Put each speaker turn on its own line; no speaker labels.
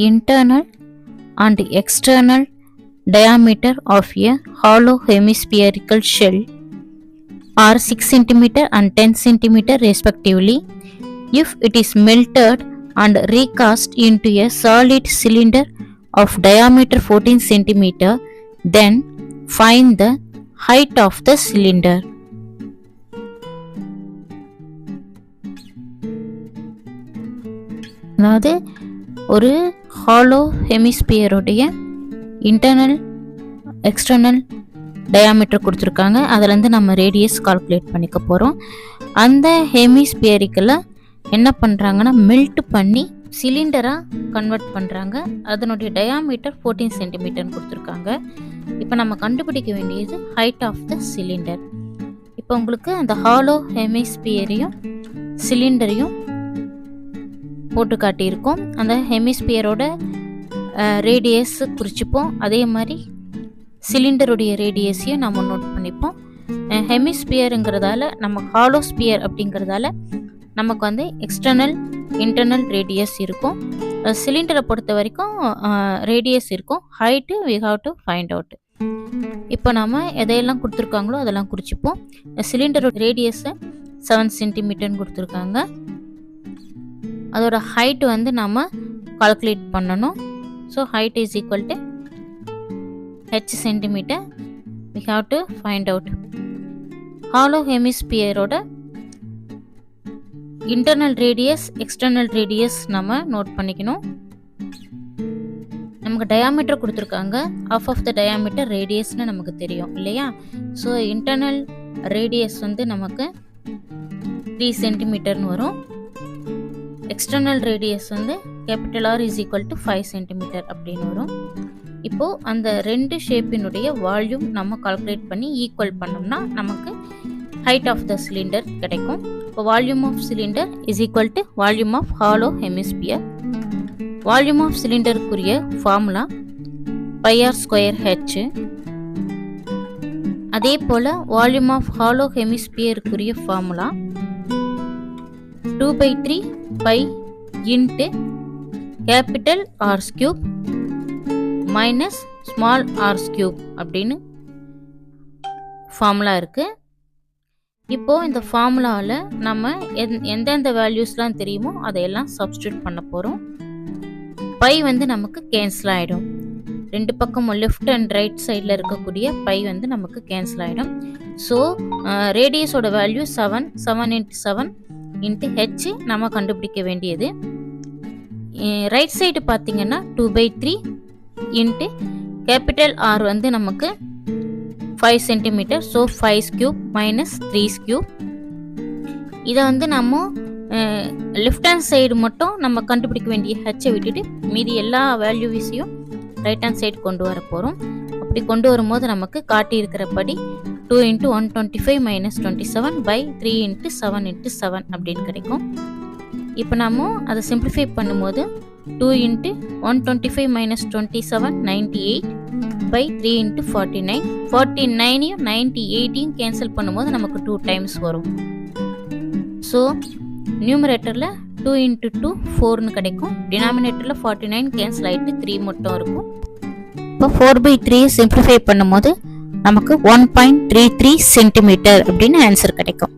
internal and external diameter of a hollow hemispherical shell are 6 cm and 10 cm respectively. If it is melted and recast into a solid cylinder of diameter 14 cm, then find the height of the cylinder. அதாவது ஒரு hollow ஹெமிஸ்பியருடைய internal external diameter கொடுத்துருக்காங்க. அதுலேருந்து நம்ம radius calculate பண்ணிக்க போகிறோம். அந்த ஹெமிஸ்பியரிக்கில் என்ன பண்ணுறாங்கன்னா மெல்ட் பண்ணி சிலிண்டராக கன்வெர்ட் பண்ணுறாங்க. அதனுடைய டயாமீட்டர் 14 சென்டிமீட்டர்னு கொடுத்துருக்காங்க. இப்போ நம்ம கண்டுபிடிக்க வேண்டியது ஹைட் ஆஃப் த சிலிண்டர். இப்போ உங்களுக்கு அந்த ஹாலோ ஹெமிஸ்பியரையும் சிலிண்டரையும் போட்டு காட்டியிருக்கோம். அந்த ஹெமிஸ்பியரோட ரேடியஸ் குறிச்சிப்போம். அதே மாதிரி சிலிண்டருடைய ரேடியஸையும் நம்ம நோட் பண்ணிப்போம். ஹெமிஸ்பியருங்கிறதால நம்ம ஹாலோ ஸ்பியர் அப்படிங்கிறதால நமக்கு வந்து எக்ஸ்டர்னல் இன்டர்னல் ரேடியஸ் இருக்கும். சிலிண்டரை பொறுத்த வரைக்கும் ரேடியஸ் இருக்கும். Height we have to find out. இப்போ நம்ம எதையெல்லாம் கொடுத்துருக்காங்களோ அதெல்லாம் குறிச்சிப்போம். சிலிண்டரோட ரேடியஸை 7 சென்டிமீட்டர்னு கொடுத்துருக்காங்க. அதோட ஹைட் வந்து நம்ம கால்குலேட் பண்ணணும். So height is equal to h centimetre. We have to find out hollow ஹெமிஸ்பியரோட இன்டர்னல் ரேடியஸ் எக்ஸ்டர்னல் ரேடியஸ் நம்ம நோட் பண்ணிக்கணும். நமக்கு டயாமீட்டர் கொடுத்துருக்காங்க. ஆஃப் ஆஃப் த டயாமீட்டர் ரேடியஸ்னு நமக்கு தெரியும் இல்லையா? ஸோ இன்டர்னல் ரேடியஸ் வந்து நமக்கு 3 சென்டிமீட்டர்னு வரும். எக்ஸ்டர்னல் ரேடியஸ் வந்து capital R is equal to 5 centimetre அப்படின்னு வரும். இப்போது அந்த ரெண்டு ஷேப்பினுடைய வால்யூம் நம்ம கால்குலேட் பண்ணி ஈக்குவல் பண்ணோம்னா நமக்கு ஹைட் ஆஃப் த சிலிண்டர் கிடைக்கும். இப்போ volume of cylinder is equal to volume of hollow hemisphere. Volume of சிலிண்டருக்குரிய ஃபார்முலா πr²h. அதே போல் வால்யூம் ஆஃப் ஹாலோ ஹெமிஸ்பியருக்குரிய formula 2/3 pi into capital R³ minus small R³ அப்படின்னு ஃபார்முலா இருக்குது. இப்போது இந்த ஃபார்முலாவில் நம்ம எந்தெந்த வேல்யூஸ்லாம் தெரியுமோ அதையெல்லாம் சப்ஸ்டியூட் பண்ண போகிறோம். பை வந்து நமக்கு கேன்சல் ஆகிடும். ரெண்டு பக்கமும் லெஃப்ட் அண்ட் ரைட் சைடில் இருக்கக்கூடிய பை வந்து நமக்கு கேன்சல் ஆகிடும். ஸோ ரேடியஸோட வேல்யூ 7 × 7 × h நம்ம கண்டுபிடிக்க வேண்டியது. ரைட் சைடு பார்த்தீங்கன்னா 2/3 இன்ட்டு கேபிட்டல் R வந்து நமக்கு 5 சென்டிமீட்டர். So 5³ minus 3³. இதை வந்து நம்ம லெஃப்ட் ஹேண்ட் சைடு மட்டும் நம்ம கண்டுபிடிக்க வேண்டிய ஹெச்சை விட்டுட்டு மீதி எல்லா வேல்யூஸையும் ரைட் ஹேண்ட் சைடு கொண்டு வர போகிறோம். அப்படி கொண்டு வரும்போது நமக்கு காட்டியிருக்கிறபடி 2 × 125 மைனஸ் 27 பை 3 × 7 × 7 அப்படின்னு கிடைக்கும். இப்போ நம்ம அதை சிம்பிளிஃபை பண்ணும்போது 2 × 125 மைனஸ் 27 98 பை 3 × 49. 49யும் 98யும் கேன்சல் பண்ணும்போது நமக்கு 2 டைம்ஸ் வரும். ஸோ நியூமரேட்டரில் 2 × 2 4ன்னு கிடைக்கும். டினாமினேட்டரில் 49 கேன்சல் ஆகிட்டு 3 மட்டும் இருக்கும். இப்போ 4/3 சிம்பிளிஃபை பண்ணும்போது நமக்கு 1.33 சென்டிமீட்டர் அப்படின்னு ஆன்சர் கிடைக்கும்.